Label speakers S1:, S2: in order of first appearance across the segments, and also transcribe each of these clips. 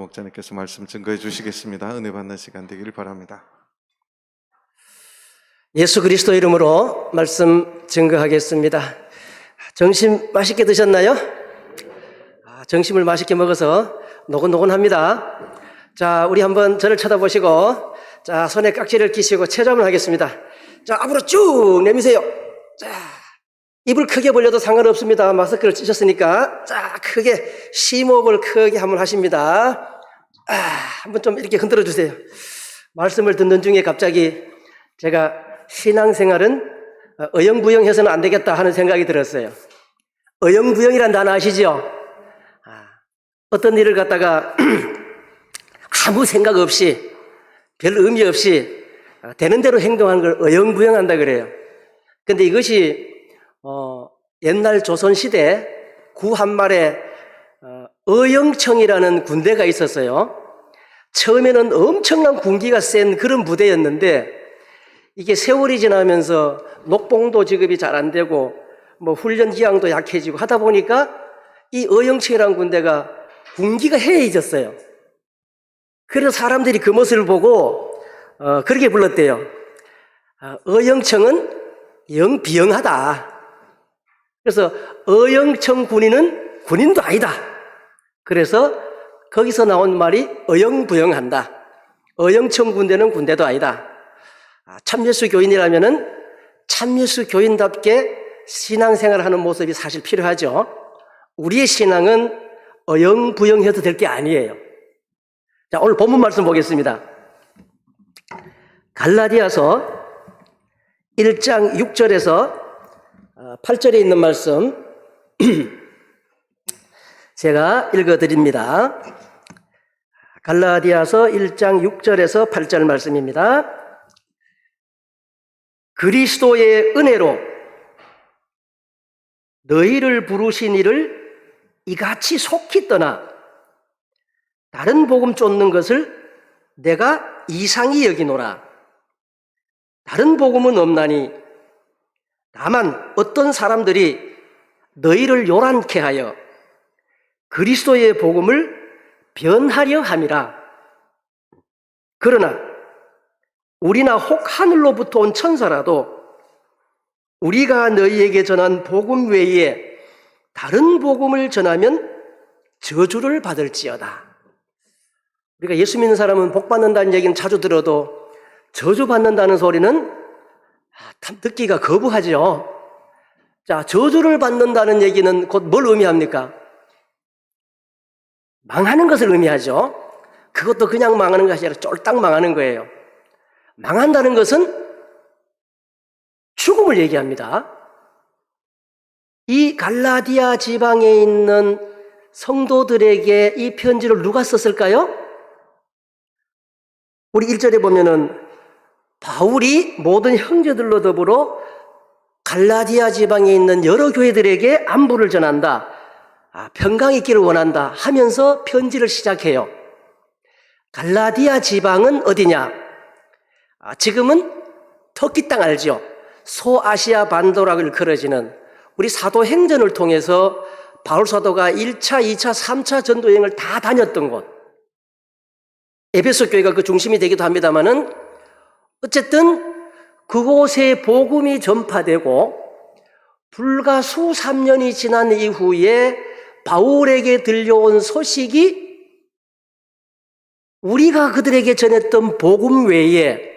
S1: 목자님께서 말씀 증거해 주시겠습니다. 은혜 받는 시간 되기를 바랍니다.
S2: 예수 그리스도 이름으로 말씀 증거하겠습니다. 점심 맛있게 드셨나요? 점심을 맛있게 먹어서 노곤노곤합니다. 자, 우리 한번 저를 쳐다보시고, 자, 손에 깍지를 끼시고 체조함을 하겠습니다. 자, 앞으로 쭉 내미세요. 자, 입을 크게 벌려도 상관없습니다. 마스크를 찌셨으니까. 자, 크게 심호흡을 크게 한번 하십니다. 한번 좀 이렇게 흔들어 주세요. 말씀을 듣는 중에 갑자기 제가 신앙생활은 어영부영해서는 안 되겠다 하는 생각이 들었어요. 어영부영이란 단어 아시죠? 어떤 일을 갖다가 아무 생각 없이 별 의미 없이 되는 대로 행동하는 걸 어영부영한다 그래요. 근데 이것이 옛날 조선시대 구한말에 어영청이라는 군대가 있었어요. 처음에는 엄청난 군기가 센 그런 부대였는데 이게 세월이 지나면서 녹봉도 지급이 잘 안 되고 뭐 훈련 기량도 약해지고 하다 보니까 이 어영청이라는 군대가 군기가 해이해졌어요. 그래서 사람들이 그 모습을 보고 그렇게 불렀대요. 어영청은 영비영하다. 그래서 어영청 군인은 군인도 아니다. 그래서 거기서 나온 말이 어영부영한다. 어영청 군대는 군대도 아니다. 참예수 교인이라면은 참예수 교인답게 신앙생활을 하는 모습이 사실 필요하죠. 우리의 신앙은 어영부영해도 될 게 아니에요. 자, 오늘 본문 말씀 보겠습니다. 갈라디아서 1장 6절에서 8절에 있는 말씀 제가 읽어드립니다. 갈라디아서 1장 6절에서 8절 말씀입니다. 그리스도의 은혜로 너희를 부르신 이를 이같이 속히 떠나 다른 복음 쫓는 것을 내가 이상히 여기노라. 다른 복음은 없나니 다만 어떤 사람들이 너희를 요란케 하여 그리스도의 복음을 변하려 함이라. 그러나 우리나 혹 하늘로부터 온 천사라도 우리가 너희에게 전한 복음 외에 다른 복음을 전하면 저주를 받을지어다. 우리가 예수 믿는 사람은 복 받는다는 얘기는 자주 들어도 저주 받는다는 소리는 듣기가 거부하죠. 자, 저주를 받는다는 얘기는 곧 뭘 의미합니까? 망하는 것을 의미하죠. 그것도 그냥 망하는 것이 아니라 쫄딱 망하는 거예요. 망한다는 것은 죽음을 얘기합니다. 이 갈라디아 지방에 있는 성도들에게 이 편지를 누가 썼을까요? 우리 1절에 보면은 바울이 모든 형제들로 더불어 갈라디아 지방에 있는 여러 교회들에게 안부를 전한다. 평강 있기를 원한다 하면서 편지를 시작해요. 갈라디아 지방은 어디냐? 지금은 터키 땅 알죠? 소아시아 반도라고 일컬어지는 우리 사도행전을 통해서 바울 사도가 1차, 2차, 3차 전도여행을 다 다녔던 곳. 에베소 교회가 그 중심이 되기도 합니다만은 어쨌든 그곳에 복음이 전파되고 불과 수삼 년이 지난 이후에 바울에게 들려온 소식이 우리가 그들에게 전했던 복음 외에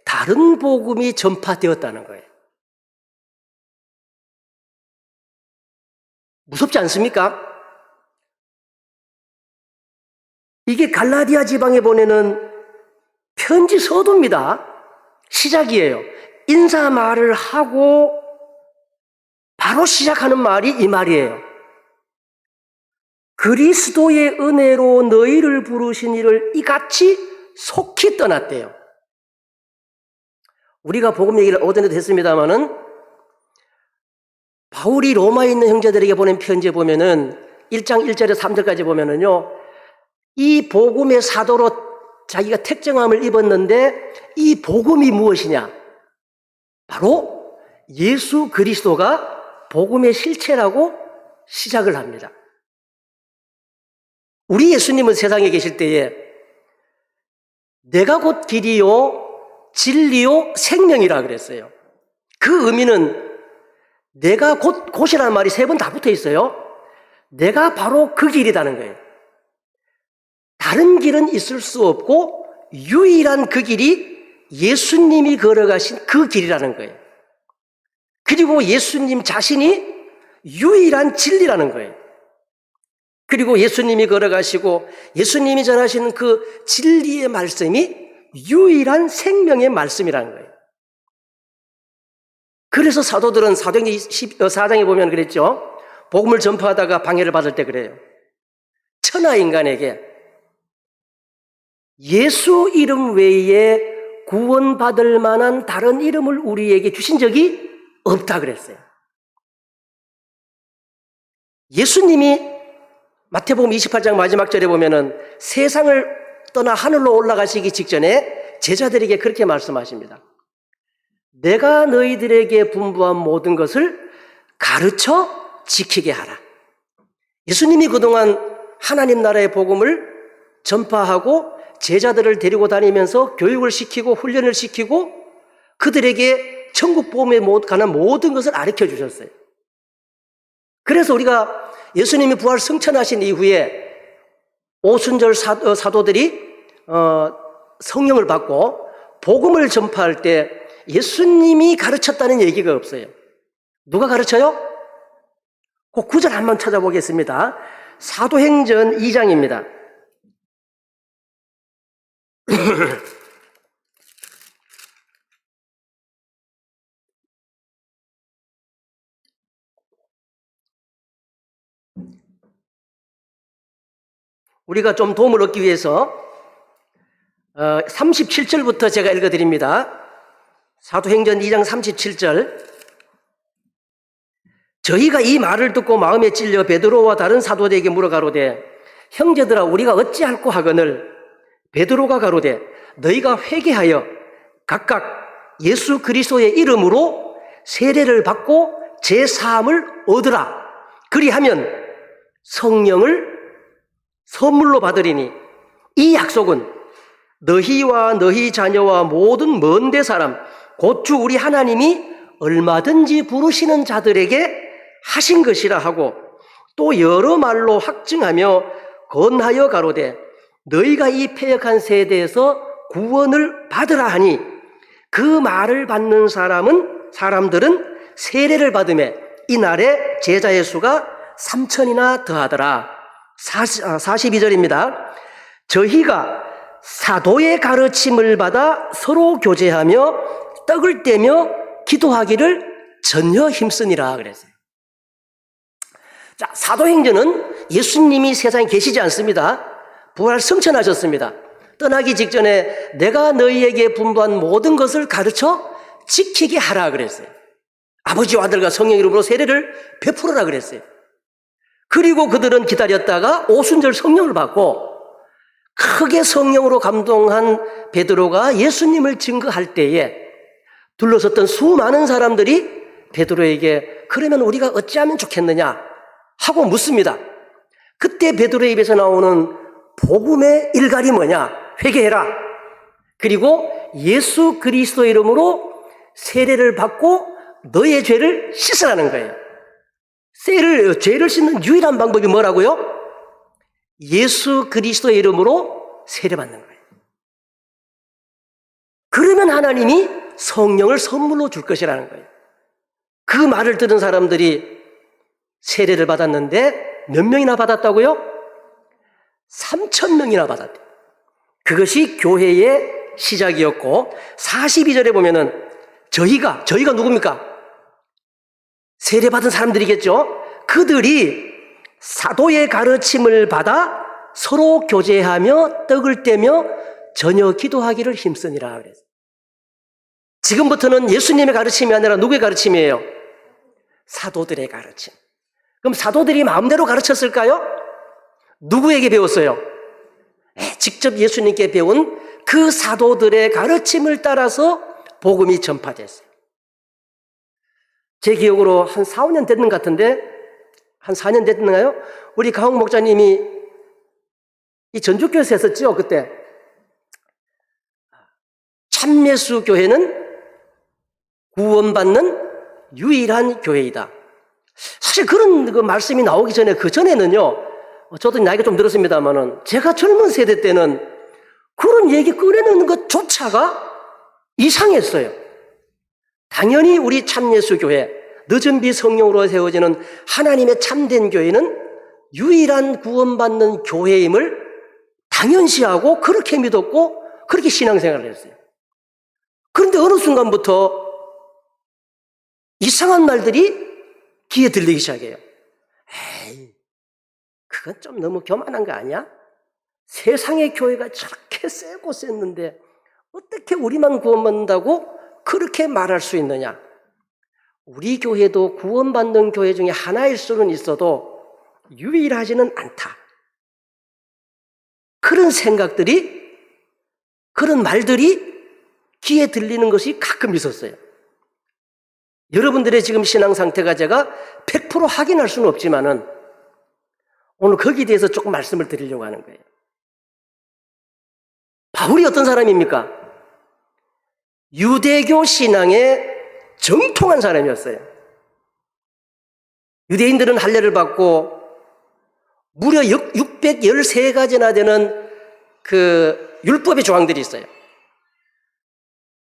S2: 다른 복음이 전파되었다는 거예요. 무섭지 않습니까? 이게 갈라디아 지방에 보내는 편지 서두입니다. 시작이에요. 인사 말을 하고 바로 시작하는 말이 이 말이에요. 그리스도의 은혜로 너희를 부르신 이를 이같이 속히 떠났대요. 우리가 복음 얘기를 어제도 했습니다마는 바울이 로마에 있는 형제들에게 보낸 편지에 보면은 1장 1절에서 3절까지 보면은요, 이 복음의 사도로 자기가 택정함을 입었는데 이 복음이 무엇이냐? 바로 예수 그리스도가 복음의 실체라고 시작을 합니다. 우리 예수님은 세상에 계실 때에 내가 곧 길이요 진리요 생명이라 그랬어요. 그 의미는 내가 곧이라는 말이 3번 다 붙어 있어요. 내가 바로 그 길이라는 거예요. 다른 길은 있을 수 없고 유일한 그 길이 예수님이 걸어가신 그 길이라는 거예요. 그리고 예수님 자신이 유일한 진리라는 거예요. 그리고 예수님이 걸어가시고 예수님이 전하시는 그 진리의 말씀이 유일한 생명의 말씀이라는 거예요. 그래서 사도들은 사도행전 14장에 보면 그랬죠. 복음을 전파하다가 방해를 받을 때 그래요. 천하 인간에게 예수 이름 외에 구원받을 만한 다른 이름을 우리에게 주신 적이 없다 그랬어요. 예수님이 마태복음 28장 마지막 절에 보면은 세상을 떠나 하늘로 올라가시기 직전에 제자들에게 그렇게 말씀하십니다. 내가 너희들에게 분부한 모든 것을 가르쳐 지키게 하라. 예수님이 그동안 하나님 나라의 복음을 전파하고 제자들을 데리고 다니면서 교육을 시키고 훈련을 시키고 그들에게 천국 복음에 관한 모든 것을 가르쳐 주셨어요. 그래서 우리가 예수님이 부활 승천하신 이후에 오순절 사도들이 성령을 받고 복음을 전파할 때 예수님이 가르쳤다는 얘기가 없어요. 누가 가르쳐요? 그 구절 한번 찾아보겠습니다. 사도행전 2장입니다. 우리가 좀 도움을 얻기 위해서 37절부터 제가 읽어드립니다. 사도행전 2장 37절. 저희가 이 말을 듣고 마음에 찔려 베드로와 다른 사도들에게 물어가로되 형제들아 우리가 어찌할꼬 하거늘 베드로가 가로되 너희가 회개하여 각각 예수 그리스도의 이름으로 세례를 받고 제사함을 얻으라. 그리하면 성령을 선물로 받으리니 이 약속은 너희와 너희 자녀와 모든 먼데 사람 곧 주 우리 하나님이 얼마든지 부르시는 자들에게 하신 것이라 하고 또 여러 말로 확증하며 건하여 가로되 너희가 이 패역한 세대에서 구원을 받으라 하니 그 말을 받는 사람들은 세례를 받음에 이날에 제자의 수가 3,000이나 더하더라. 42절입니다. 저희가 사도의 가르침을 받아 서로 교제하며 떡을 떼며 기도하기를 전혀 힘쓰니라 그랬어요. 자, 사도행전은 예수님이 세상에 계시지 않습니다. 부활 승천하셨습니다. 떠나기 직전에 내가 너희에게 분부한 모든 것을 가르쳐 지키게 하라 그랬어요. 아버지와 아들과 성령 이름으로 세례를 베풀어라 그랬어요. 그리고 그들은 기다렸다가 오순절 성령을 받고 크게 성령으로 감동한 베드로가 예수님을 증거할 때에 둘러섰던 수많은 사람들이 베드로에게 그러면 우리가 어찌하면 좋겠느냐 하고 묻습니다. 그때 베드로의 입에서 나오는 복음의 일갈이 뭐냐? 회개해라. 그리고 예수 그리스도 이름으로 세례를 받고 너의 죄를 씻으라는 거예요. 죄를 씻는 유일한 방법이 뭐라고요? 예수 그리스도의 이름으로 세례받는 거예요. 그러면 하나님이 성령을 선물로 줄 것이라는 거예요. 그 말을 들은 사람들이 세례를 받았는데 몇 명이나 받았다고요? 3,000명이나 받았대요. 그것이 교회의 시작이었고 42절에 보면은 저희가 누굽니까? 세례받은 사람들이겠죠. 그들이 사도의 가르침을 받아 서로 교제하며 떡을 떼며 전혀 기도하기를 힘쓰니라 그랬어요. 지금부터는 예수님의 가르침이 아니라 누구의 가르침이에요? 사도들의 가르침. 그럼 사도들이 마음대로 가르쳤을까요? 누구에게 배웠어요? 직접 예수님께 배운 그 사도들의 가르침을 따라서 복음이 전파됐어요. 제 기억으로 한 4, 5년 됐는 것 같은데 한 4년 됐나요? 우리 강홍 목사님이 이 전주교에서 했었죠, 그때. 참예수 교회는 구원받는 유일한 교회이다. 사실 그런 그 말씀이 나오기 전에, 그 전에는요, 저도 나이가 좀 들었습니다만은, 제가 젊은 세대 때는 그런 얘기 꺼내는 것조차가 이상했어요. 당연히 우리 참예수 교회, 늦은 비 성령으로 세워지는 하나님의 참된 교회는 유일한 구원받는 교회임을 당연시하고 그렇게 믿었고 그렇게 신앙생활을 했어요. 그런데 어느 순간부터 이상한 말들이 귀에 들리기 시작해요. 에이, 그건 좀 너무 교만한 거 아니야? 세상의 교회가 저렇게 세고 셌는데 어떻게 우리만 구원받는다고 그렇게 말할 수 있느냐? 우리 교회도 구원받는 교회 중에 하나일 수는 있어도 유일하지는 않다. 그런 생각들이, 그런 말들이 귀에 들리는 것이 가끔 있었어요. 여러분들의 지금 신앙 상태가 제가 100% 확인할 수는 없지만은 오늘 거기에 대해서 조금 말씀을 드리려고 하는 거예요. 바울이 어떤 사람입니까? 유대교 신앙에 정통한 사람이었어요. 유대인들은 할례를 받고 무려 613가지나 되는 그 율법의 조항들이 있어요.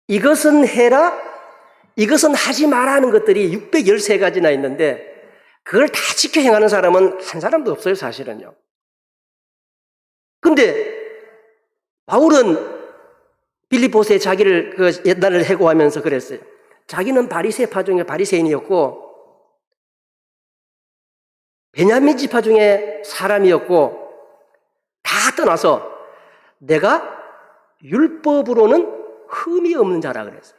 S2: 이것은 해라, 이것은 하지 마라 하는 것들이 613가지나 있는데 그걸 다 지켜 행하는 사람은 한 사람도 없어요, 사실은요. 근데 바울은 빌립보서에 자기를 그 옛날을 해고하면서 그랬어요. 자기는 바리새파 중에 바리새인이었고 베냐민 지파 중에 사람이었고 다 떠나서 내가 율법으로는 흠이 없는 자라 그랬어요.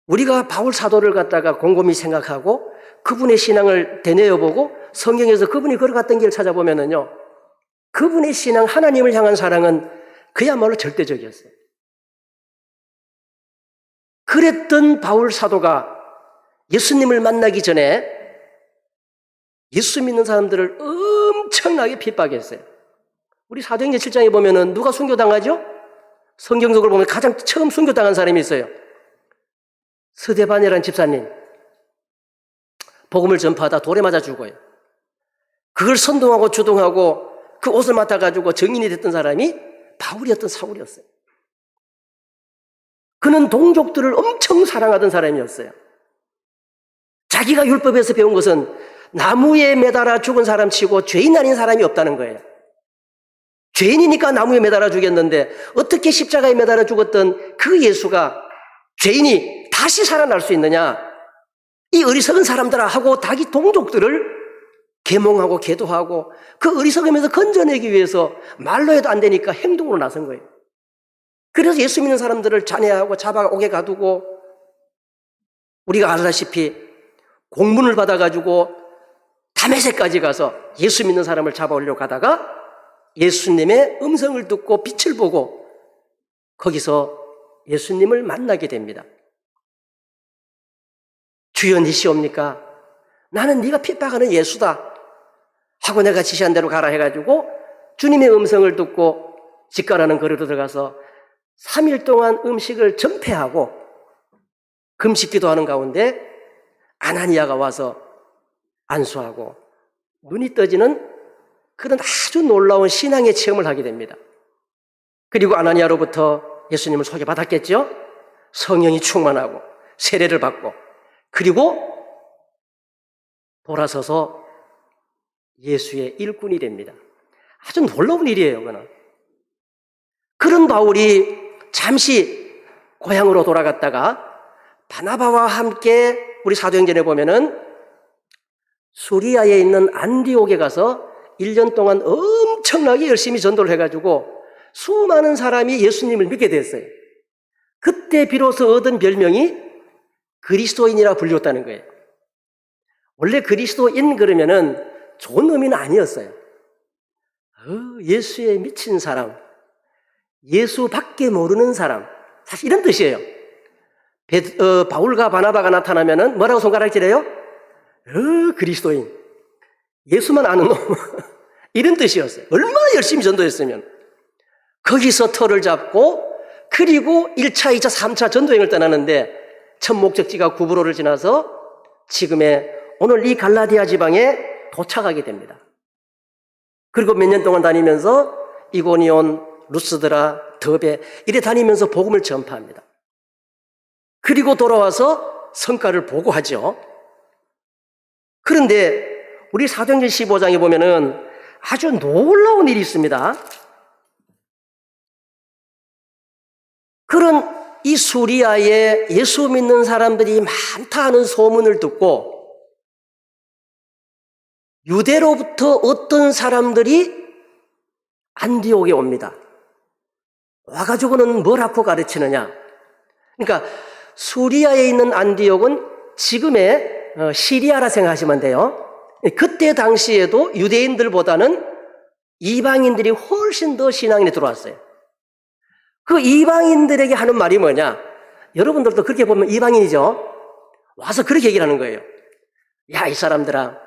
S2: 우리가 바울 사도를 갖다가 곰곰이 생각하고 그분의 신앙을 되뇌어보고 성경에서 그분이 걸어갔던 길을 찾아보면은요, 그분의 신앙, 하나님을 향한 사랑은 그야말로 절대적이었어요. 그랬던 바울 사도가 예수님을 만나기 전에 예수 믿는 사람들을 엄청나게 핍박했어요. 우리 사도행전 7장에 보면은 누가 순교당하죠? 성경적으로 보면 가장 처음 순교당한 사람이 있어요. 스데반이라는 집사님. 복음을 전파하다 돌에 맞아 죽어요. 그걸 선동하고 주동하고 그 옷을 맡아가지고 정인이 됐던 사람이 바울이었던 사울이었어요. 그는 동족들을 엄청 사랑하던 사람이었어요. 자기가 율법에서 배운 것은 나무에 매달아 죽은 사람 치고 죄인 아닌 사람이 없다는 거예요. 죄인이니까 나무에 매달아 죽였는데 어떻게 십자가에 매달아 죽었던 그 예수가 죄인이 다시 살아날 수 있느냐? 이 어리석은 사람들아 하고 자기 동족들을 계몽하고 계도하고 그 어리석음에서 건져내기 위해서 말로 해도 안 되니까 행동으로 나선 거예요. 그래서 예수 믿는 사람들을 잔해하고 잡아오게 가두고 우리가 알다시피 공문을 받아가지고 다메섹까지 가서 예수 믿는 사람을 잡아오려고 하다가 예수님의 음성을 듣고 빛을 보고 거기서 예수님을 만나게 됩니다. 주여 니시옵니까? 나는 네가 핍박하는 예수다 하고 내가 지시한 대로 가라 해가지고 주님의 음성을 듣고 집가라는 거리로 들어가서 3일 동안 음식을 전폐하고 금식 기도하는 가운데 아나니아가 와서 안수하고 눈이 떠지는 그런 아주 놀라운 신앙의 체험을 하게 됩니다. 그리고 아나니아로부터 예수님을 소개받았겠죠? 성령이 충만하고 세례를 받고 그리고 돌아서서 예수의 일꾼이 됩니다. 아주 놀라운 일이에요, 그는. 그런 바울이 잠시 고향으로 돌아갔다가 바나바와 함께 우리 사도행전에 보면은 수리아에 있는 안디옥에 가서 1년 동안 엄청나게 열심히 전도를 해가지고 수많은 사람이 예수님을 믿게 됐어요. 그때 비로소 얻은 별명이 그리스도인이라 불렸다는 거예요. 원래 그리스도인 그러면은 좋은 의미는 아니었어요. 예수에 미친 사람, 예수밖에 모르는 사람, 사실 이런 뜻이에요. 바울과 바나바가 나타나면은 뭐라고 손가락질해요? 그리스도인. 예수만 아는 놈. 이런 뜻이었어요. 얼마나 열심히 전도했으면. 거기서 터를 잡고 그리고 1차, 2차, 3차 전도행을 떠나는데 첫 목적지가 구브로를 지나서 지금의 오늘 이 갈라디아 지방에 도착하게 됩니다. 그리고 몇 년 동안 다니면서 이고니온, 루스드라, 더베 이래 다니면서 복음을 전파합니다. 그리고 돌아와서 성과를 보고하죠. 그런데 우리 사도행전 15장에 보면은 아주 놀라운 일이 있습니다. 그런 이 수리아에 예수 믿는 사람들이 많다 하는 소문을 듣고 유대로부터 어떤 사람들이 안디옥에 옵니다. 와가지고는 뭘 하고 가르치느냐. 그러니까 수리아에 있는 안디옥은 지금의 시리아라 생각하시면 돼요. 그때 당시에도 유대인들보다는 이방인들이 훨씬 더 신앙에 들어왔어요. 그 이방인들에게 하는 말이 뭐냐? 여러분들도 그렇게 보면 이방인이죠? 와서 그렇게 얘기를 하는 거예요. 야, 이 사람들아,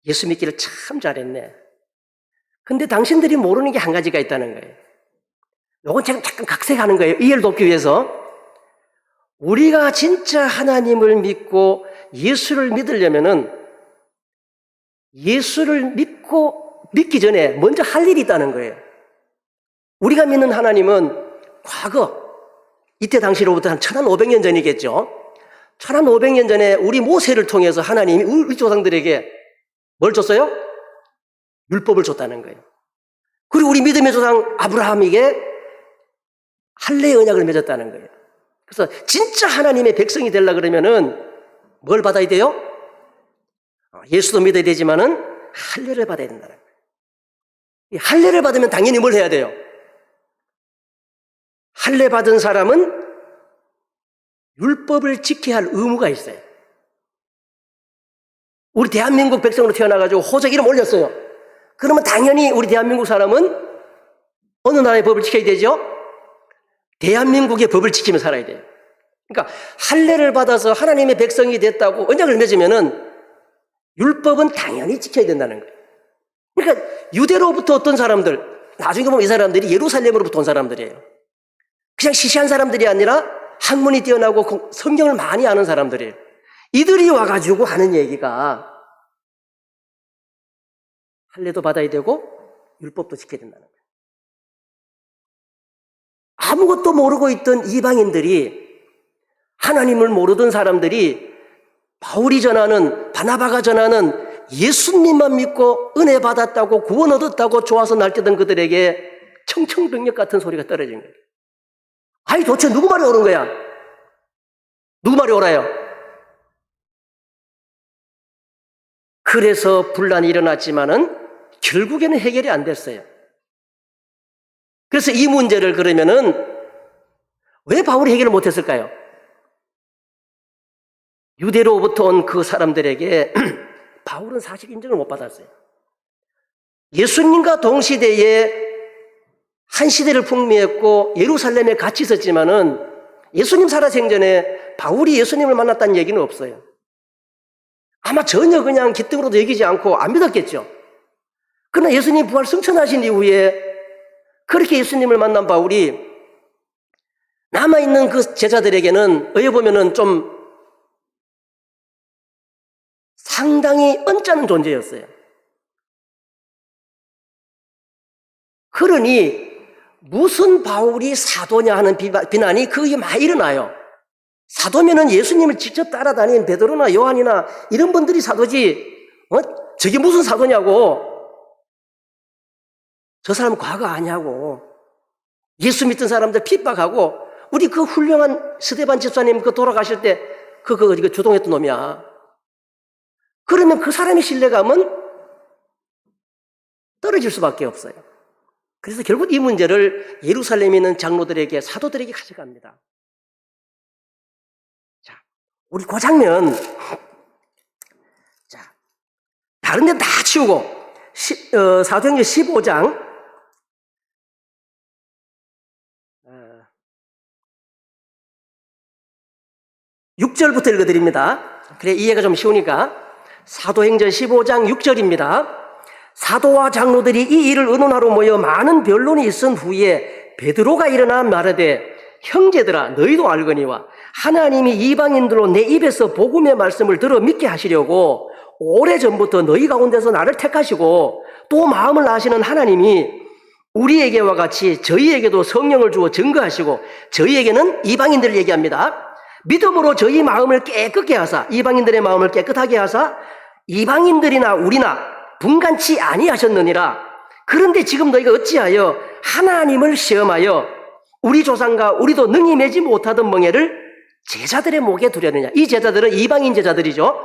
S2: 예수 믿기를 참 잘했네. 근데 당신들이 모르는 게 한 가지가 있다는 거예요. 요건 지금 잠깐 각색하는 거예요. 이해를 돕기 위해서. 우리가 진짜 하나님을 믿고 예수를 믿으려면은 예수를 믿기 전에 먼저 할 일이 있다는 거예요. 우리가 믿는 하나님은 과거, 이때 당시로부터 한 1500년 전이겠죠. 1500년 전에 우리 모세를 통해서 하나님이 우리 조상들에게 뭘 줬어요? 율법을 줬다는 거예요. 그리고 우리 믿음의 조상 아브라함에게 할례의 언약을 맺었다는 거예요. 그래서 진짜 하나님의 백성이 되려고 그러면은 뭘 받아야 돼요? 예수도 믿어야 되지만은 할례를 받아야 된다는 거예요. 이 할례를 받으면 당연히 뭘 해야 돼요? 할례 받은 사람은 율법을 지켜야 할 의무가 있어요. 우리 대한민국 백성으로 태어나가지고 호적 이름 올렸어요. 그러면 당연히 우리 대한민국 사람은 어느 나라의 법을 지켜야 되죠? 대한민국의 법을 지키며 살아야 돼요. 그러니까 할례를 받아서 하나님의 백성이 됐다고 언약을 맺으면은 율법은 당연히 지켜야 된다는 거예요. 그러니까 유대로부터 어떤 사람들, 나중에 보면 이 사람들이 예루살렘으로부터 온 사람들이에요. 그냥 시시한 사람들이 아니라 학문이 뛰어나고 성경을 많이 아는 사람들이에요. 이들이 와가지고 하는 얘기가 할례도 받아야 되고 율법도 지켜야 된다는 거예요. 아무것도 모르고 있던 이방인들이, 하나님을 모르던 사람들이 바울이 전하는, 바나바가 전하는 예수님만 믿고 은혜 받았다고 구원 얻었다고 좋아서 날뛰던 그들에게 청청병력 같은 소리가 떨어진 거예요. 아니 도대체 누구 말이 옳은 거야? 누구 말이 옳아요? 그래서 분란이 일어났지만은 결국에는 해결이 안 됐어요. 그래서 이 문제를 그러면은 왜 바울이 해결을 못했을까요? 유대로부터 온 그 사람들에게 바울은 사실 인정을 못 받았어요. 예수님과 동시대에 한 시대를 풍미했고 예루살렘에 같이 있었지만은 예수님 살아생전에 바울이 예수님을 만났다는 얘기는 없어요. 아마 전혀 그냥 기특으로도 여기지 않고 안 믿었겠죠. 그러나 예수님 부활 승천하신 이후에 그렇게 예수님을 만난 바울이 남아있는 그 제자들에게는 어여 보면은 좀 상당히 언짢은 존재였어요. 그러니 무슨 바울이 사도냐 하는 비난이 거의 많이 일어나요. 사도면은 예수님을 직접 따라다니는 베드로나 요한이나 이런 분들이 사도지, 저게 무슨 사도냐고. 저 사람 과거 아냐고. 예수 믿던 사람들 핍박하고, 우리 그 훌륭한 스데반 집사님 그 돌아가실 때 그거 주동했던 놈이야. 그러면 그 사람의 신뢰감은 떨어질 수밖에 없어요. 그래서 결국 이 문제를 예루살렘에 있는 장로들에게, 사도들에게 가져갑니다. 자, 우리 그 장면, 자, 다른 데는 다 치우고, 사도행전 15장, 6절부터 읽어드립니다. 그래, 이해가 좀 쉬우니까. 사도행전 15장 6절입니다. 사도와 장로들이 이 일을 의논하러 모여 많은 변론이 있은 후에 베드로가 일어나 말하되 형제들아 너희도 알거니와 하나님이 이방인들로 내 입에서 복음의 말씀을 들어 믿게 하시려고 오래전부터 너희 가운데서 나를 택하시고 또 마음을 아시는 하나님이 우리에게와 같이 저희에게도 성령을 주어 증거하시고 저희에게는 이방인들을 얘기합니다. 믿음으로 저희 마음을 깨끗게 하사 이방인들의 마음을 깨끗하게 하사 이방인들이나 우리나 분간치 아니하셨느니라. 그런데 지금 너희가 어찌하여 하나님을 시험하여 우리 조상과 우리도 능히 매지 못하던 멍에를 제자들의 목에 두려느냐. 이 제자들은 이방인 제자들이죠.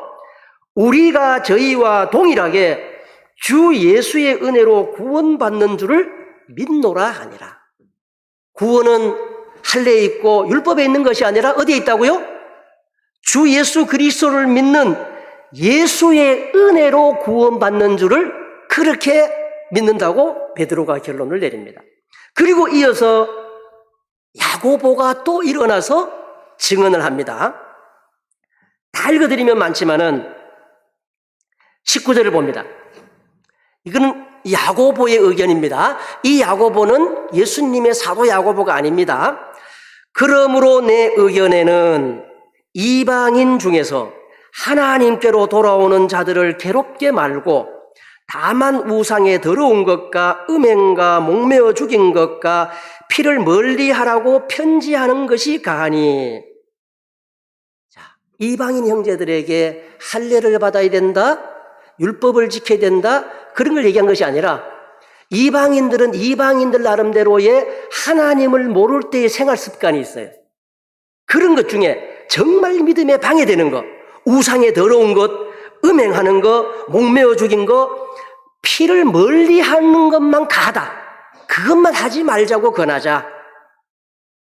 S2: 우리가 저희와 동일하게 주 예수의 은혜로 구원받는 줄을 믿노라 하니라. 구원은 할례에 있고 율법에 있는 것이 아니라 어디에 있다고요? 주 예수 그리스도를 믿는 예수의 은혜로 구원받는 줄을 그렇게 믿는다고 베드로가 결론을 내립니다. 그리고 이어서 야고보가 또 일어나서 증언을 합니다. 다 읽어드리면 많지만은 19절을 봅니다. 이거는 야고보의 의견입니다. 이 야고보는 예수님의 사도 야고보가 아닙니다. 그러므로 내 의견에는 이방인 중에서 하나님께로 돌아오는 자들을 괴롭게 말고 다만 우상에 더러운 것과 음행과 목매어 죽인 것과 피를 멀리하라고 편지하는 것이 가하니. 자, 이방인 형제들에게 할례를 받아야 된다, 율법을 지켜야 된다, 그런 걸 얘기한 것이 아니라 이방인들은 이방인들 나름대로의 하나님을 모를 때의 생활 습관이 있어요. 그런 것 중에 정말 믿음에 방해되는 것, 우상에 더러운 것, 음행하는 것, 목매어 죽인 것, 피를 멀리하는 것만 가다. 그것만 하지 말자고 권하자.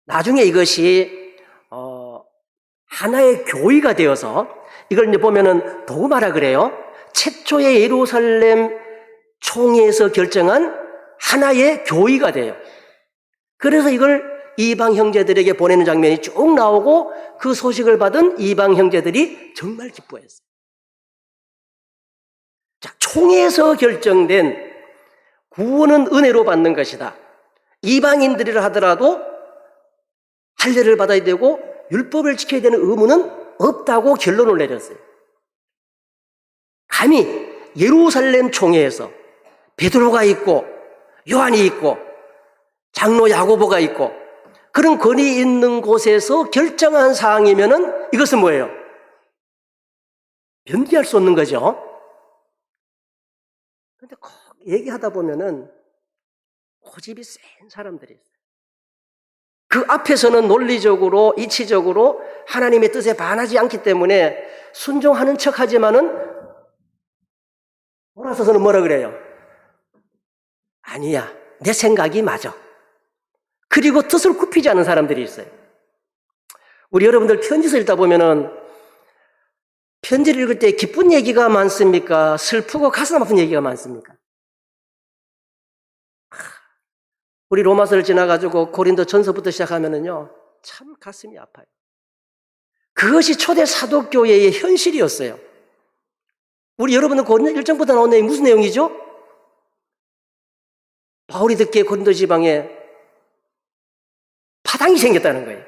S2: 나중에 이것이 하나의 교의가 되어서 이걸 이제 보면은 도구마라 그래요. 최초의 예루살렘 총회에서 결정한 하나의 교의가 돼요. 그래서 이걸 이방 형제들에게 보내는 장면이 쭉 나오고 그 소식을 받은 이방 형제들이 정말 기뻐했어요. 자, 총회에서 결정된 구원은 은혜로 받는 것이다. 이방인들이라 하더라도 할례를 받아야 되고 율법을 지켜야 되는 의무는 없다고 결론을 내렸어요. 감히 예루살렘 총회에서 베드로가 있고 요한이 있고 장로 야고보가 있고 그런 권위 있는 곳에서 결정한 사항이면은 이것은 뭐예요? 변기할 수 없는 거죠. 그런데 꼭 얘기하다 보면은 고집이 센 사람들이 있어요. 그 앞에서는 논리적으로 이치적으로 하나님의 뜻에 반하지 않기 때문에 순종하는 척하지만은 돌아서서는 뭐라 그래요? 아니야, 내 생각이 맞아. 그리고 뜻을 굽히지 않은 사람들이 있어요. 우리 여러분들 편지서 읽다 보면은 편지를 읽을 때 기쁜 얘기가 많습니까? 슬프고 가슴 아픈 얘기가 많습니까? 우리 로마서를 지나가지고 고린도 전서부터 시작하면은요, 참 가슴이 아파요. 그것이 초대 사도교회의 현실이었어요. 우리 여러분은 고린도 1장부터 나온 내용이 무슨 내용이죠? 바울이 듣기에 고린도 지방에 파당이 생겼다는 거예요.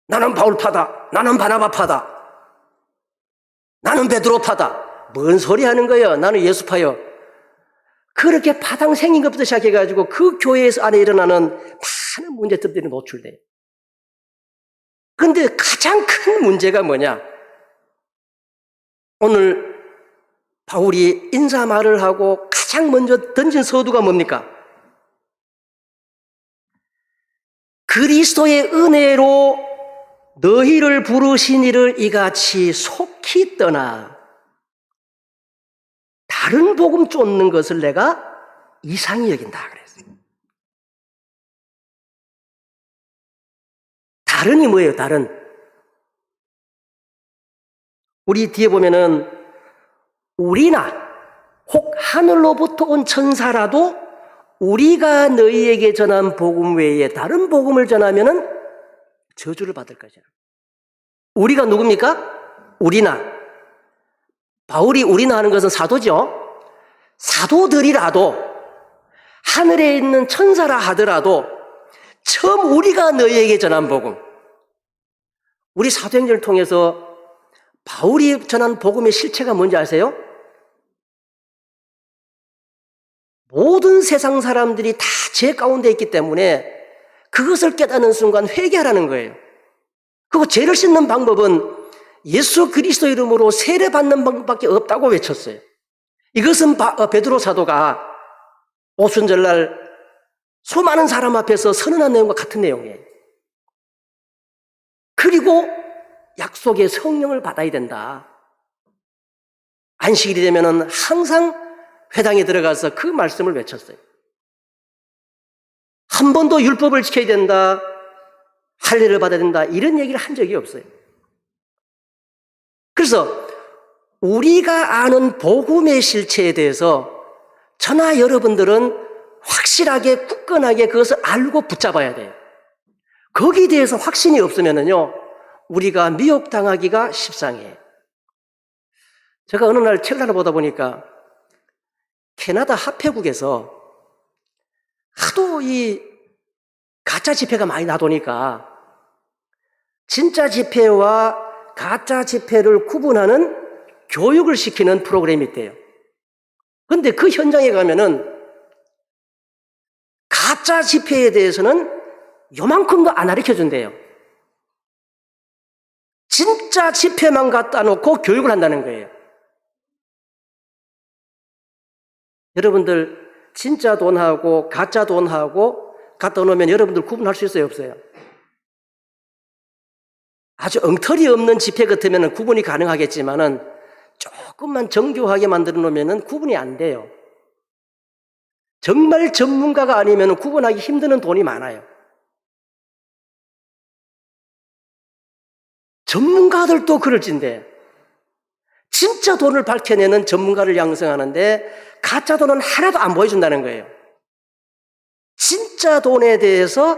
S2: 나는 바울파다. 나는 바나바파다. 나는 베드로파다. 뭔 소리 하는 거예요? 나는 예수파요. 그렇게 파당 생긴 것부터 시작해가지고 그 교회에서 안에 일어나는 많은 문제점들이 노출돼요. 그런데 가장 큰 문제가 뭐냐? 오늘 바울이 인사말을 하고 가장 먼저 던진 서두가 뭡니까? 그리스도의 은혜로 너희를 부르신 이를 이같이 속히 떠나 다른 복음 쫓는 것을 내가 이상히 여긴다 그랬어요. 다른이 뭐예요? 다른. 우리 뒤에 보면은 우리나 혹 하늘로부터 온 천사라도 우리가 너희에게 전한 복음 외에 다른 복음을 전하면은 저주를 받을 것이야. 우리가 누굽니까? 우리나 바울이 우리나 하는 것은 사도죠. 사도들이라도 하늘에 있는 천사라 하더라도 처음 우리가 너희에게 전한 복음, 우리 사도행전을 통해서 바울이 전한 복음의 실체가 뭔지 아세요? 모든 세상 사람들이 다 죄 가운데 있기 때문에 그것을 깨닫는 순간 회개하라는 거예요. 그리고 죄를 씻는 방법은 예수 그리스도 이름으로 세례받는 방법밖에 없다고 외쳤어요. 이것은 베드로 사도가 오순절날 수많은 사람 앞에서 선언한 내용과 같은 내용이에요. 그리고 약속의 성령을 받아야 된다. 안식일이 되면 항상 회당에 들어가서 그 말씀을 외쳤어요. 한 번도 율법을 지켜야 된다, 할례를 받아야 된다, 이런 얘기를 한 적이 없어요. 그래서 우리가 아는 복음의 실체에 대해서 저나 여러분들은 확실하게 굳건하게 그것을 알고 붙잡아야 돼요. 거기에 대해서 확신이 없으면요, 우리가 미혹당하기가 십상이에요. 제가 어느 날 책을 하나 보다 보니까 캐나다 합회국에서 하도 이 가짜 지폐가 많이 나도니까 진짜 지폐와 가짜 지폐를 구분하는 교육을 시키는 프로그램이 있대요. 그런데 그 현장에 가면은 가짜 지폐에 대해서는 요만큼도 안 가르쳐 준대요. 진짜 지폐만 갖다 놓고 교육을 한다는 거예요. 여러분들 진짜 돈하고 가짜 돈하고 갖다 놓으면 여러분들 구분할 수 있어요, 없어요? 아주 엉터리 없는 지폐 같으면 구분이 가능하겠지만은 조금만 정교하게 만들어 놓으면 구분이 안 돼요. 정말 전문가가 아니면 구분하기 힘든 돈이 많아요. 전문가들도 그럴진데 진짜 돈을 밝혀내는 전문가를 양성하는데 가짜 돈은 하나도 안 보여준다는 거예요. 진짜 돈에 대해서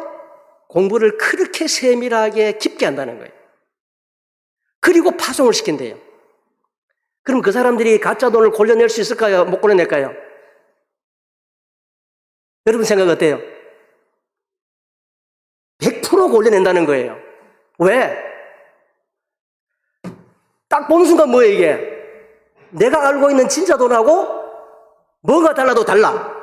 S2: 공부를 그렇게 세밀하게 깊게 한다는 거예요. 그리고 파송을 시킨대요. 그럼 그 사람들이 가짜 돈을 골라낼 수 있을까요? 못 골라낼까요? 여러분 생각 어때요? 100% 골라낸다는 거예요. 왜? 딱 보는 순간 뭐예요 이게? 내가 알고 있는 진짜 돈하고 뭐가 달라도 달라.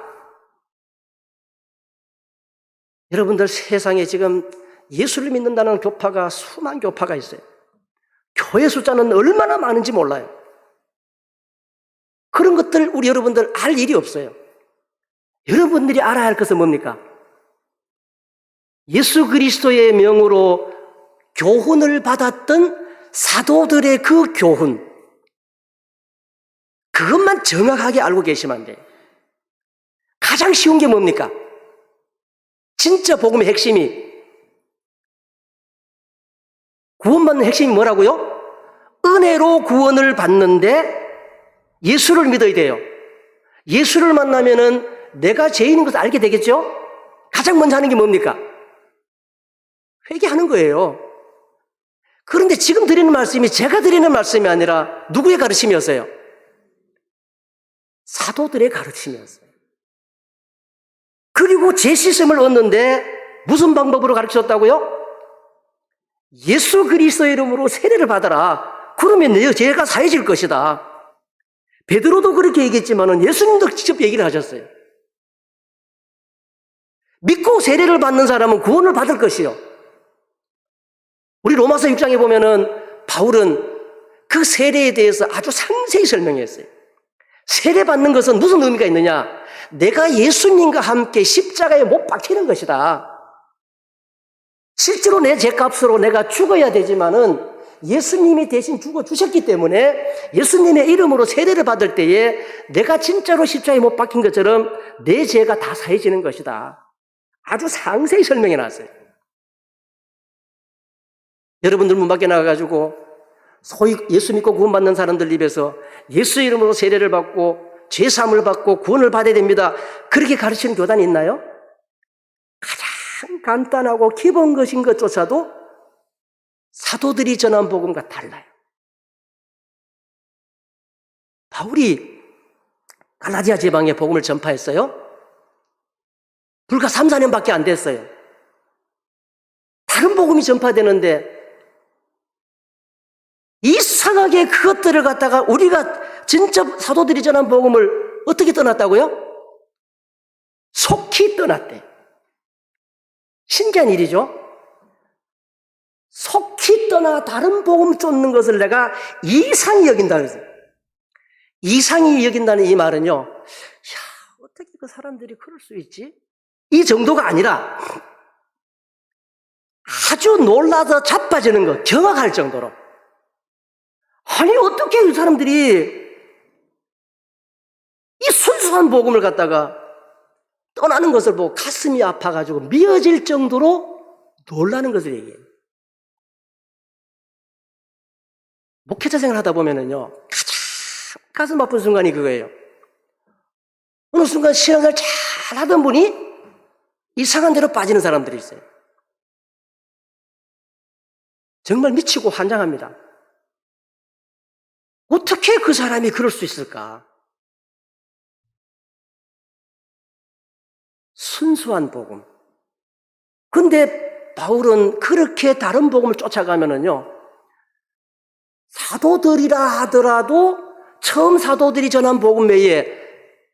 S2: 여러분들 세상에 지금 예수를 믿는다는 교파가 수만 교파가 있어요. 교회 숫자는 얼마나 많은지 몰라요. 그런 것들 우리 여러분들 알 일이 없어요. 여러분들이 알아야 할 것은 뭡니까? 예수 그리스도의 명으로 교훈을 받았던 사도들의 그 교훈, 그것만 정확하게 알고 계시면 안 돼요. 가장 쉬운 게 뭡니까? 진짜 복음의 핵심이, 구원받는 핵심이 뭐라고요? 은혜로 구원을 받는데 예수를 믿어야 돼요. 예수를 만나면은 내가 죄인인 것을 알게 되겠죠? 가장 먼저 하는 게 뭡니까? 회개하는 거예요. 그런데 지금 드리는 말씀이 제가 드리는 말씀이 아니라 누구의 가르침이었어요? 사도들의 가르침이었어요. 그리고 죄 씻음을 얻는데 무슨 방법으로 가르쳤다고요? 예수 그리스도의 이름으로 세례를 받아라. 그러면 내 죄가 사해질 것이다. 베드로도 그렇게 얘기했지만 예수님도 직접 얘기를 하셨어요. 믿고 세례를 받는 사람은 구원을 받을 것이요. 우리 로마서 6장에 보면은 바울은 그 세례에 대해서 아주 상세히 설명했어요. 세례 받는 것은 무슨 의미가 있느냐? 내가 예수님과 함께 십자가에 못 박히는 것이다. 실제로 내 죄값으로 내가 죽어야 되지만은 예수님이 대신 죽어 주셨기 때문에 예수님의 이름으로 세례를 받을 때에 내가 진짜로 십자가에 못 박힌 것처럼 내 죄가 다 사해지는 것이다. 아주 상세히 설명해 놨어요. 여러분들 문 밖에 나가가지고 소위 예수 믿고 구원받는 사람들 입에서 예수 이름으로 세례를 받고 죄사함을 받고 구원을 받아야 됩니다. 그렇게 가르치는 교단이 있나요? 가장 간단하고 기본 것인 것조차도 사도들이 전한 복음과 달라요. 바울이 갈라디아 지방에 복음을 전파했어요. 불과 3, 4년밖에 안 됐어요. 다른 복음이 전파되는데 이상하게 그것들을 갖다가 우리가 진짜 사도들이 전한 복음을 어떻게 떠났다고요? 속히 떠났대. 신기한 일이죠. 속히 떠나 다른 복음 쫓는 것을 내가 이상히 여긴다 그랬어요. 이상히 여긴다는 이 말은요, 야, 어떻게 그 사람들이 그럴 수 있지? 이 정도가 아니라 아주 놀라서 자빠지는 것, 경악할 정도로. 아니, 어떻게 이 사람들이 이 순수한 복음을 갖다가 떠나는 것을 보고 가슴이 아파가지고 미어질 정도로 놀라는 것을 얘기해요. 목회자 생활 하다 보면은요, 가장 가슴 아픈 순간이 그거예요. 어느 순간 신앙을 잘 하던 분이 이상한 데로 빠지는 사람들이 있어요. 정말 미치고 환장합니다. 어떻게 그 사람이 그럴 수 있을까? 순수한 복음. 근데 바울은 그렇게 다른 복음을 쫓아가면은요, 사도들이라 하더라도 처음 사도들이 전한 복음 외에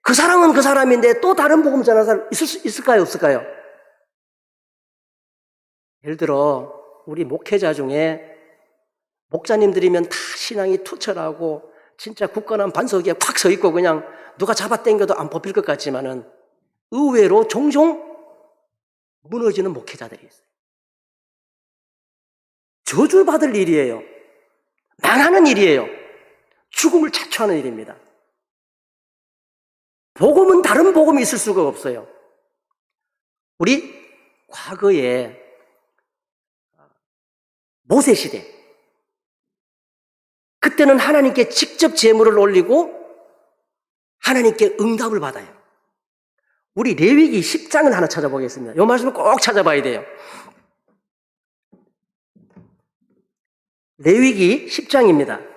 S2: 그 사람은 그 사람인데 또 다른 복음 전하는 사람 있을까요? 없을까요? 예를 들어 우리 목회자 중에 목사님들이면 다 신앙이 투철하고 진짜 굳건한 반석에 콱 서 있고 그냥 누가 잡아당겨도 안 뽑힐 것 같지만은 의외로 종종 무너지는 목회자들이 있어요. 저주받을 일이에요. 망하는 일이에요. 죽음을 자초하는 일입니다. 복음은 다른 복음이 있을 수가 없어요. 우리 과거에 모세 시대, 그때는 하나님께 직접 제물을 올리고 하나님께 응답을 받아요. 우리 레위기 10장을 하나 찾아보겠습니다. 이 말씀을 꼭 찾아봐야 돼요. 레위기 10장입니다.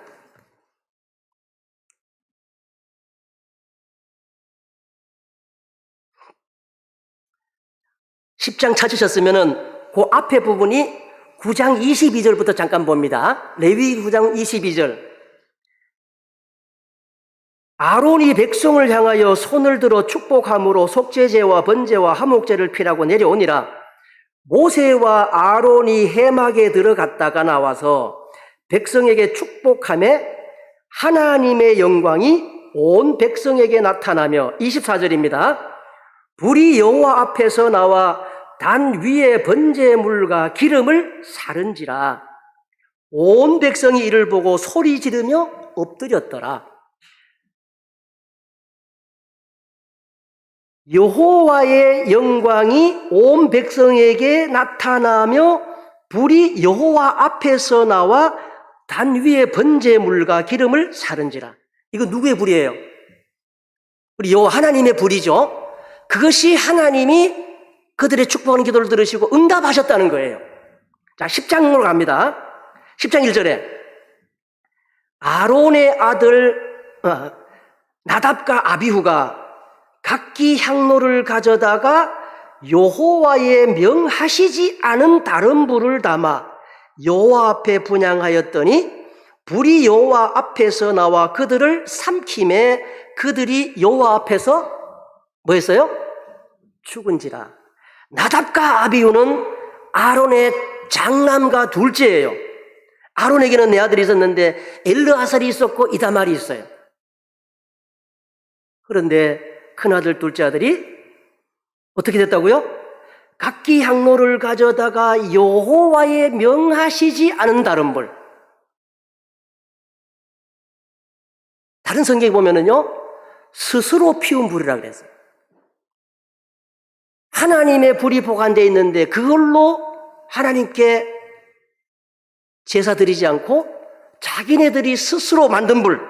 S2: 10장 찾으셨으면은 그 앞에 부분이 9장 22절부터 잠깐 봅니다. 레위기 9장 22절. 아론이 백성을 향하여 손을 들어 축복함으로 속죄제와 번제와 화목제를 피라고 내려오니라. 모세와 아론이 해막에 들어갔다가 나와서 백성에게 축복하며 하나님의 영광이 온 백성에게 나타나며 24절입니다. 불이 여호와 앞에서 나와 단 위에 번제물과 기름을 사른지라. 온 백성이 이를 보고 소리 지르며 엎드렸더라. 여호와의 영광이 온 백성에게 나타나며 불이 여호와 앞에서 나와 단 위에 번제물과 기름을 사른지라. 이거 누구의 불이에요? 우리 여호와 하나님의 불이죠. 그것이 하나님이 그들의 축복하는 기도를 들으시고 응답하셨다는 거예요. 자, 10장으로 갑니다. 10장 1절에 아론의 아들 나답과 아비후가 각기 향로를 가져다가 여호와의 명하시지 않은 다른 불을 담아 여호와 앞에 분향하였더니 불이 여호와 앞에서 나와 그들을 삼킴에 그들이 여호와 앞에서 뭐 했어요? 죽은지라. 나답과 아비후는 아론의 장남과 둘째예요. 아론에게는 네 아들이 있었는데 엘르아살이 있었고 이다말이 있어요. 그런데 큰아들 둘째 아들이 어떻게 됐다고요? 각기 향로를 가져다가 여호와의 명하시지 않은 다른 불. 다른 성경에 보면은요, 스스로 피운 불이라고 그랬어요. 하나님의 불이 보관되어 있는데 그걸로 하나님께 제사 드리지 않고 자기네들이 스스로 만든 불,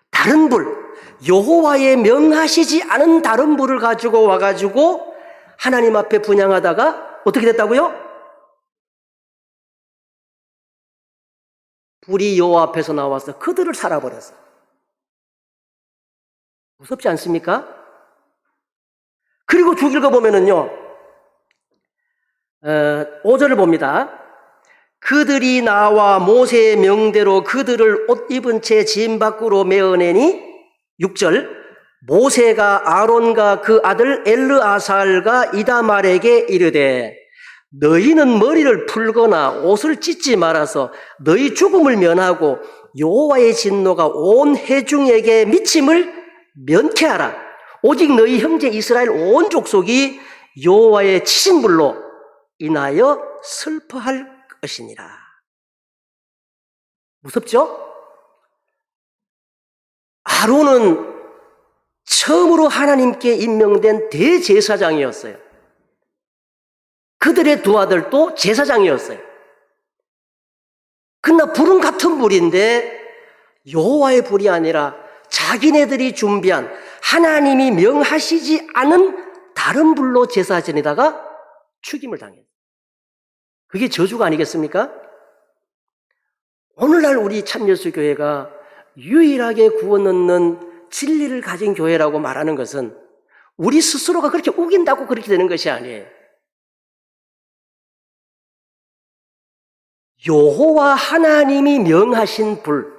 S2: 다른 불, 여호와의 명하시지 않은 다른 불을 가지고 와가지고 하나님 앞에 분향하다가 어떻게 됐다고요? 불이 여호와 앞에서 나와서 그들을 살아버렸어요. 무섭지 않습니까? 그리고 쭉 읽어보면은요, 5절을 봅니다. 그들이 나와 모세의 명대로 그들을 옷 입은 채 짐 밖으로 메어내니 6절 모세가 아론과 그 아들 엘르아살과 이다말에게 이르되 너희는 머리를 풀거나 옷을 찢지 말아서 너희 죽음을 면하고 여호와의 진노가 온 회중에게 미침을 면케하라. 오직 너희 형제 이스라엘 온 족속이 여호와의 치신 불로 인하여 슬퍼할 것이니라. 무섭죠? 아론은 처음으로 하나님께 임명된 대제사장이었어요. 그들의 두 아들도 제사장이었어요. 그러나 불은 같은 불인데 여호와의 불이 아니라 자기네들이 준비한 하나님이 명하시지 않은 다른 불로 제사 지내다가 죽임을 당했어요. 그게 저주가 아니겠습니까? 오늘날 우리 참예수교회가 유일하게 구원 얻는 진리를 가진 교회라고 말하는 것은 우리 스스로가 그렇게 우긴다고 그렇게 되는 것이 아니에요. 여호와 하나님이 명하신 불,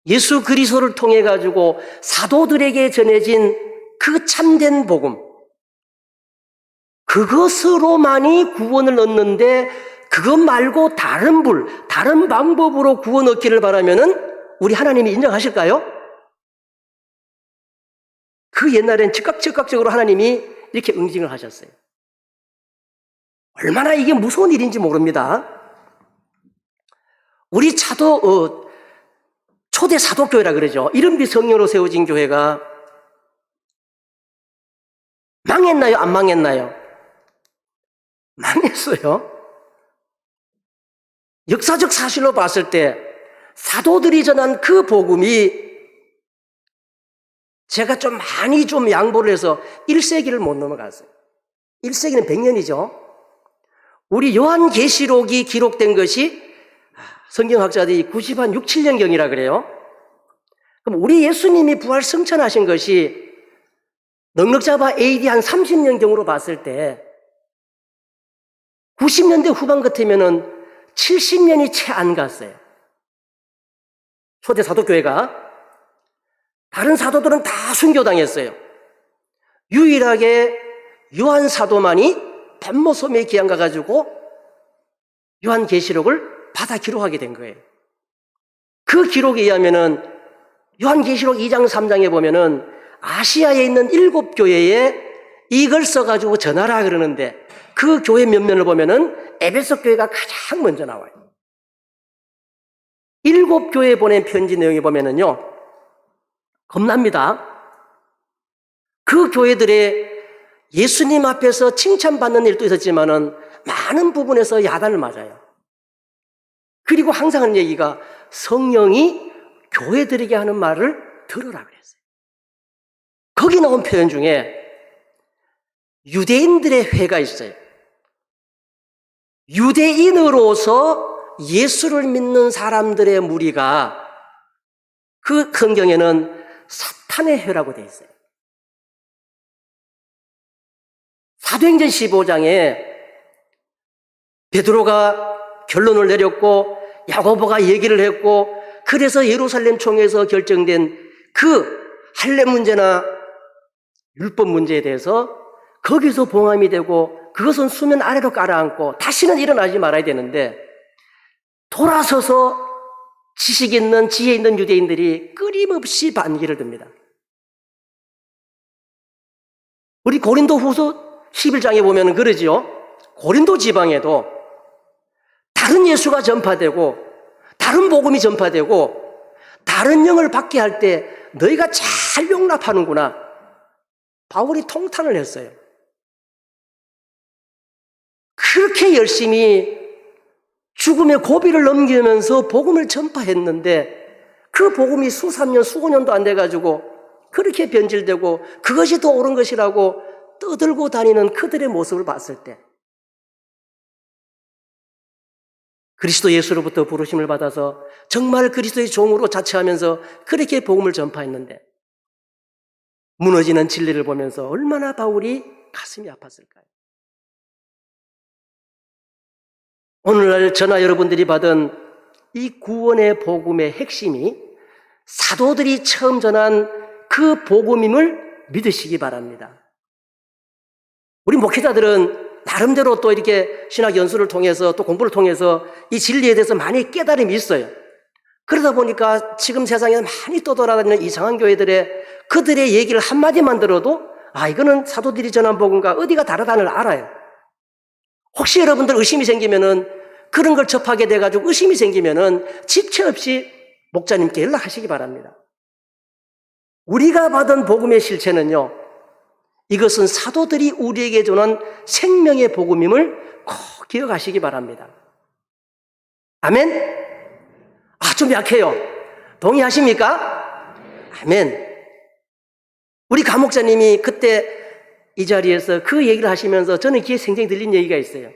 S2: 예수 그리스도를 통해 가지고 사도들에게 전해진 그 참된 복음, 그것으로만이 구원을 얻는데 그것 말고 다른 불, 다른 방법으로 구원 얻기를 바라면은 우리 하나님이 인정하실까요? 그 옛날엔 즉각적으로 하나님이 이렇게 응징을 하셨어요. 얼마나 이게 무서운 일인지 모릅니다. 우리 초대 사도교회라 그러죠. 이른비 성령으로 세워진 교회가 망했나요? 안 망했나요? 망했어요. 역사적 사실로 봤을 때 사도들이 전한 그 복음이 제가 좀 많이 양보를 해서 1세기를 못 넘어갔어요. 1세기는 100년이죠. 우리 요한계시록이 기록된 것이 성경학자들이 90한 6, 7년경이라 그래요. 그럼 우리 예수님이 부활 승천하신 것이 넉넉 잡아 AD 한 30년경으로 봤을 때 90년대 후반 같으면은 70년이 채 안 갔어요. 초대 사도교회가. 다른 사도들은 다 순교당했어요. 유일하게 요한 사도만이 뱀모섬에 기양 가가지고 요한계시록을 받아 기록하게 된 거예요. 그 기록에 의하면은 요한계시록 2장 3장에 보면은 아시아에 있는 7교회에 이걸 써가지고 전하라 그러는데 그 교회 면면을 보면은 에베소 교회가 가장 먼저 나와요. 7교회에 보낸 편지 내용에 보면은요, 겁납니다. 그 교회들의 예수님 앞에서 칭찬받는 일도 있었지만은 많은 부분에서 야단을 맞아요. 그리고 항상 하는 얘기가 성령이 교회들에게 하는 말을 들으라 그랬어요. 거기 나온 표현 중에 유대인들의 회가 있어요. 유대인으로서 예수를 믿는 사람들의 무리가 그 성경에는 사탄의 회라고 되어 있어요. 사도행전 15장에 베드로가 결론을 내렸고 야고보가 얘기를 했고 그래서 예루살렘 총회에서 결정된 그 할례 문제나 율법 문제에 대해서 거기서 봉함이 되고 그것은 수면 아래로 깔아앉고 다시는 일어나지 말아야 되는데 돌아서서 지식 있는 지혜 있는 유대인들이 끊임없이 반기를 듭니다. 우리 고린도 후서 11장에 보면 그러지요. 고린도 지방에도 다른 예수가 전파되고 다른 복음이 전파되고 다른 영을 받게 할 때 너희가 잘 용납하는구나. 바울이 통탄을 했어요. 그렇게 열심히 죽음의 고비를 넘기면서 복음을 전파했는데 그 복음이 수삼년, 수오년도 안 돼가지고 그렇게 변질되고 그것이 더 옳은 것이라고 떠들고 다니는 그들의 모습을 봤을 때 그리스도 예수로부터 부르심을 받아서 정말 그리스도의 종으로 자처하면서 그렇게 복음을 전파했는데 무너지는 진리를 보면서 얼마나 바울이 가슴이 아팠을까요? 오늘날 저나 여러분들이 받은 이 구원의 복음의 핵심이 사도들이 처음 전한 그 복음임을 믿으시기 바랍니다. 우리 목회자들은 나름대로 또 이렇게 신학 연수를 통해서 또 공부를 통해서 이 진리에 대해서 많이 깨달음이 있어요. 그러다 보니까 지금 세상에 많이 떠돌아다니는 이상한 교회들의 그들의 얘기를 한마디만 들어도 이거는 사도들이 전한 복음과 어디가 다르다는 걸 알아요. 혹시 여러분들 의심이 생기면은 그런 걸 접하게 돼가지고 의심이 생기면은 지체 없이 목자님께 연락하시기 바랍니다. 우리가 받은 복음의 실체는요, 이것은 사도들이 우리에게 전한 생명의 복음임을 꼭 기억하시기 바랍니다. 아멘? 좀 약해요. 동의하십니까? 아멘. 우리 감목자님이 그때 이 자리에서 그 얘기를 하시면서 저는 귀에 생생히 들린 얘기가 있어요.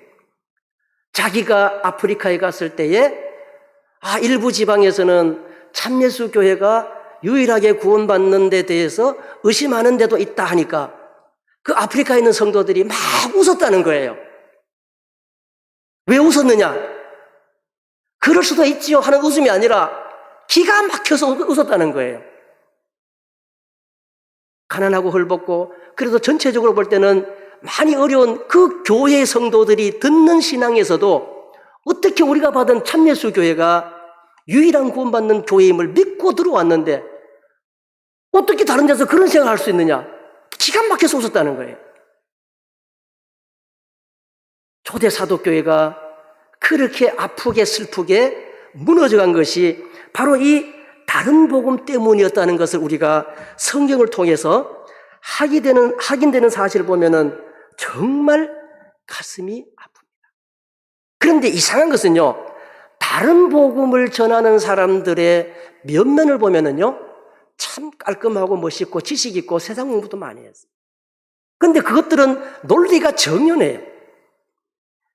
S2: 자기가 아프리카에 갔을 때에 일부 지방에서는 참예수 교회가 유일하게 구원받는 데 대해서 의심하는 데도 있다 하니까 그 아프리카에 있는 성도들이 막 웃었다는 거예요. 왜 웃었느냐? 그럴 수도 있지요 하는 웃음이 아니라 기가 막혀서 웃었다는 거예요. 가난하고 헐벗고 그래도 전체적으로 볼 때는 많이 어려운 그 교회의 성도들이 듣는 신앙에서도 어떻게 우리가 받은 참예수 교회가 유일한 구원받는 교회임을 믿고 들어왔는데 어떻게 다른 데서 그런 생각을 할 수 있느냐? 기가 막혀서 웃었다는 거예요. 초대 사도교회가 그렇게 아프게 슬프게 무너져간 것이 바로 이 다른 복음 때문이었다는 것을 우리가 성경을 통해서 확인되는 사실을 보면은 정말 가슴이 아픕니다. 그런데 이상한 것은요, 다른 복음을 전하는 사람들의 면면을 보면은요, 참 깔끔하고 멋있고 지식 있고 세상 공부도 많이 했어요. 그런데 그것들은 논리가 정연해요.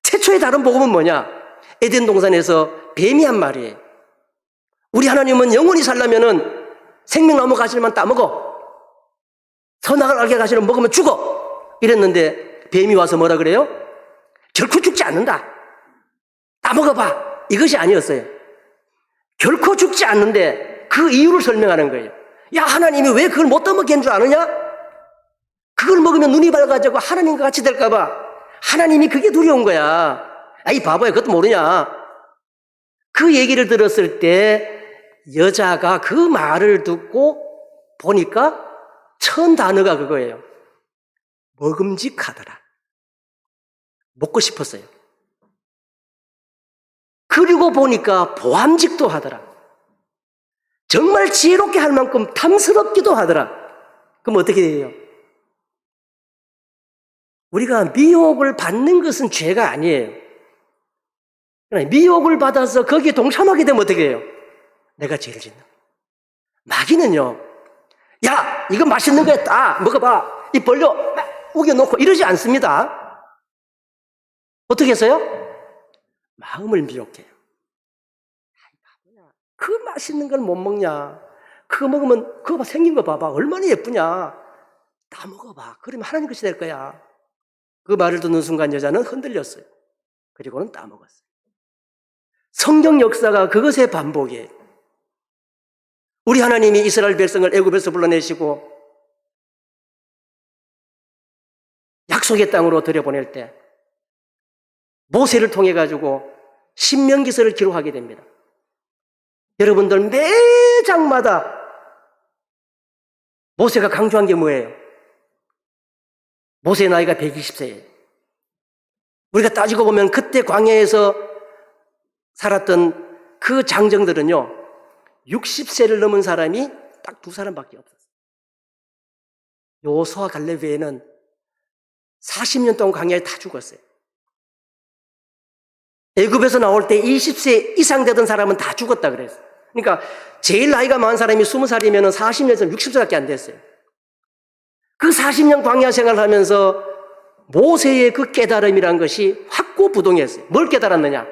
S2: 최초의 다른 복음은 뭐냐? 에덴 동산에서 뱀이 한 말이에요. 우리 하나님은 영원히 살려면은 생명나무 가지만 따먹어. 선악을 알게 가시는 먹으면 죽어. 이랬는데 뱀이 와서 뭐라 그래요? 결코 죽지 않는다. 따먹어봐. 이것이 아니었어요. 결코 죽지 않는데 그 이유를 설명하는 거예요. 야, 하나님이 왜 그걸 못 따먹게 한 줄 아느냐? 그걸 먹으면 눈이 밝아지고 하나님과 같이 될까봐 하나님이 그게 두려운 거야. 이 바보야, 그것도 모르냐? 그 얘기를 들었을 때 여자가 그 말을 듣고 보니까 첫 단어가 그거예요. 먹음직하더라. 먹고 싶었어요. 그리고 보니까 보암직도 하더라. 정말 지혜롭게 할 만큼 탐스럽기도 하더라. 그럼 어떻게 돼요? 우리가 미혹을 받는 것은 죄가 아니에요. 미혹을 받아서 거기에 동참하게 되면 어떻게 해요? 내가 죄를 짓는 거예요. 마귀는요, 야, 이거 맛있는 거야, 딱 먹어봐. 이 벌려 우겨놓고 이러지 않습니다. 어떻게 했어요? 마음을 미혹해요. 그 맛있는 걸 못 먹냐? 그거 먹으면 그거 생긴 거 봐봐. 얼마나 예쁘냐? 다 먹어봐. 그러면 하나님 것이 될 거야. 그 말을 듣는 순간 여자는 흔들렸어요. 그리고는 따먹었어요. 성경 역사가 그것의 반복이에요. 우리 하나님이 이스라엘 백성을 애굽에서 불러내시고 약속의 땅으로 들여보낼 때 모세를 통해 가지고 신명기서를 기록하게 됩니다. 여러분들 매 장마다 모세가 강조한 게 뭐예요? 모세의 나이가 120세예요. 우리가 따지고 보면 그때 광야에서 살았던 그 장정들은요, 60세를 넘은 사람이 딱 2사람밖에 없었어요. 여호수아 갈렙 외에는 40년 동안 광야에 다 죽었어요. 애굽에서 나올 때 20세 이상 되던 사람은 다 죽었다 그랬어요. 그러니까 제일 나이가 많은 사람이 20살이면 40년에서 60세밖에 안 됐어요. 그 40년 광야 생활을 하면서 모세의 그 깨달음이란 것이 확고부동했어요. 뭘 깨달았느냐?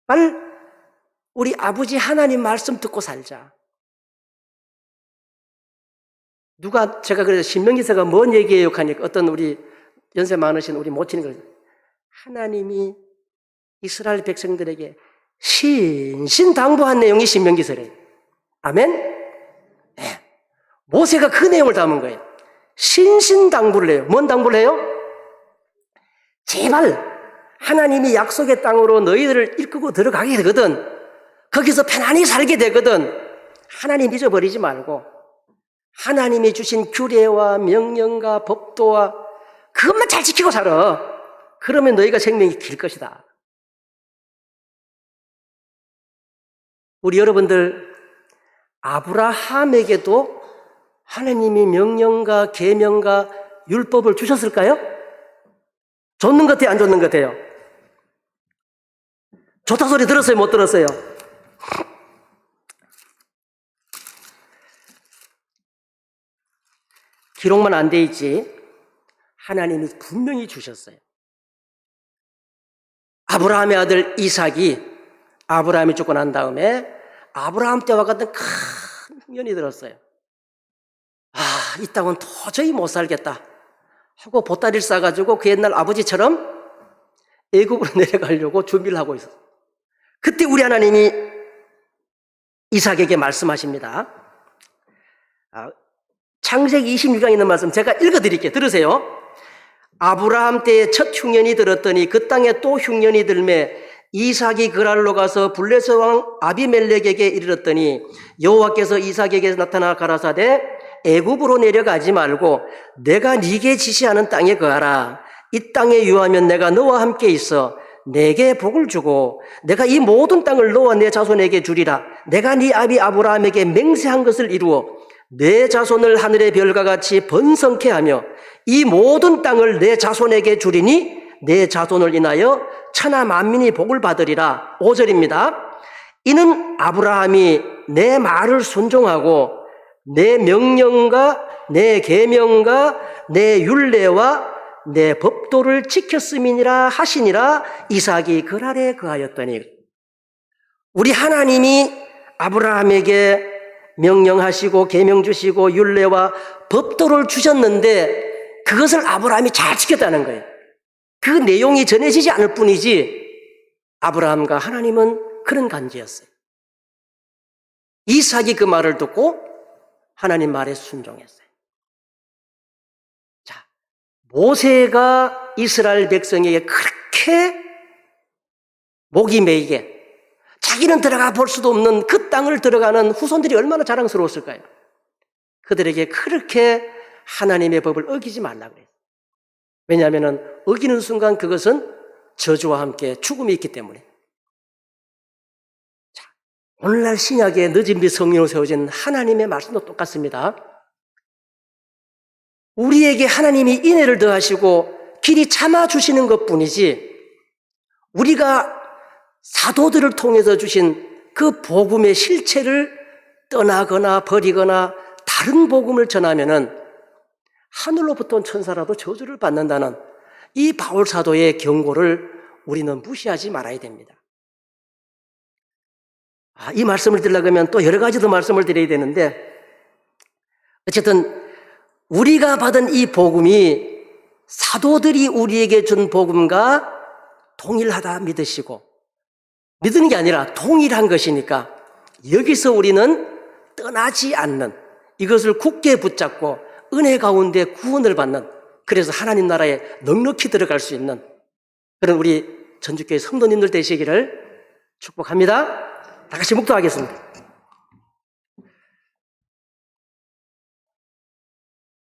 S2: 제발 우리 아버지 하나님 말씀 듣고 살자. 제가 그래서 신명기서가 뭔 얘기예요? 하니까 어떤 우리 연세 많으신 우리 모친이 그러죠. 하나님이 이스라엘 백성들에게 신신당부한 내용이 신명기서래요. 아멘? 네. 모세가 그 내용을 담은 거예요. 신신당부를 해요. 뭔 당부를 해요? 제발 하나님이 약속의 땅으로 너희들을 이끌고 들어가게 되거든. 거기서 편안히 살게 되거든. 하나님 잊어버리지 말고 하나님이 주신 규례와 명령과 법도와 그것만 잘 지키고 살아. 그러면 너희가 생명이 길 것이다. 우리 여러분들 아브라함에게도 하나님이 명령과 계명과 율법을 주셨을까요? 줬는 것 같아요? 안 줬는 것 같아요? 좋다 소리 들었어요? 못 들었어요? 기록만 안 돼 있지 하나님이 분명히 주셨어요. 아브라함의 아들 이삭이 아브라함이 죽고 난 다음에 아브라함 때와 같은 큰 흉년이 들었어요. 이 땅은 도저히 못 살겠다 하고 보따리를 싸가지고 그 옛날 아버지처럼 애굽으로 내려가려고 준비를 하고 있었어요. 그때 우리 하나님이 이삭에게 말씀하십니다. 창세기 26장에 있는 말씀 제가 읽어드릴게요. 들으세요. 아브라함 때에 첫 흉년이 들었더니 그 땅에 또 흉년이 들매 이삭이 그랄로 가서 블레셋 왕 아비멜렉에게 이르렀더니 여호와께서 이삭에게 나타나 가라사대 애굽으로 내려가지 말고 내가 네게 지시하는 땅에 거하라. 이 땅에 유하면 내가 너와 함께 있어 내게 복을 주고 내가 이 모든 땅을 너와 내 자손에게 주리라. 내가 네 아비 아브라함에게 맹세한 것을 이루어 내 자손을 하늘의 별과 같이 번성케 하며 이 모든 땅을 내 자손에게 주리니 내 자손을 인하여 천하 만민이 복을 받으리라. 5절입니다. 이는 아브라함이 내 말을 순종하고 내 명령과 내 계명과 내 율례와 내 법도를 지켰음이니라 하시니라. 이삭이 그랄에 거하였더니 우리 하나님이 아브라함에게 명령하시고 계명 주시고 율례와 법도를 주셨는데 그것을 아브라함이 잘 지켰다는 거예요. 그 내용이 전해지지 않을 뿐이지 아브라함과 하나님은 그런 관계였어요. 이삭이 그 말을 듣고 하나님 말에 순종했어요. 자, 모세가 이스라엘 백성에게 그렇게 목이 메이게 자기는 들어가 볼 수도 없는 그 땅을 들어가는 후손들이 얼마나 자랑스러웠을까요? 그들에게 그렇게 하나님의 법을 어기지 말라고 그래요. 왜냐하면 어기는 순간 그것은 저주와 함께 죽음이 있기 때문에. 자, 오늘날 신약의 늦은 빛 성령으로 세워진 하나님의 말씀도 똑같습니다. 우리에게 하나님이 인애를 더하시고 길이 참아주시는 것뿐이지 우리가 사도들을 통해서 주신 그 복음의 실체를 떠나거나 버리거나 다른 복음을 전하면은 하늘로부터 온 천사라도 저주를 받는다는 이 바울 사도의 경고를 우리는 무시하지 말아야 됩니다. 이 말씀을 드리려고 하면 또 여러 가지 더 말씀을 드려야 되는데 어쨌든 우리가 받은 이 복음이 사도들이 우리에게 준 복음과 동일하다 믿으시고 믿는 게 아니라 동일한 것이니까 여기서 우리는 떠나지 않는 이것을 굳게 붙잡고 은혜 가운데 구원을 받는 그래서 하나님 나라에 넉넉히 들어갈 수 있는 그런 우리 전주교회 성도님들 되시기를 축복합니다. 다 같이 묵도하겠습니다.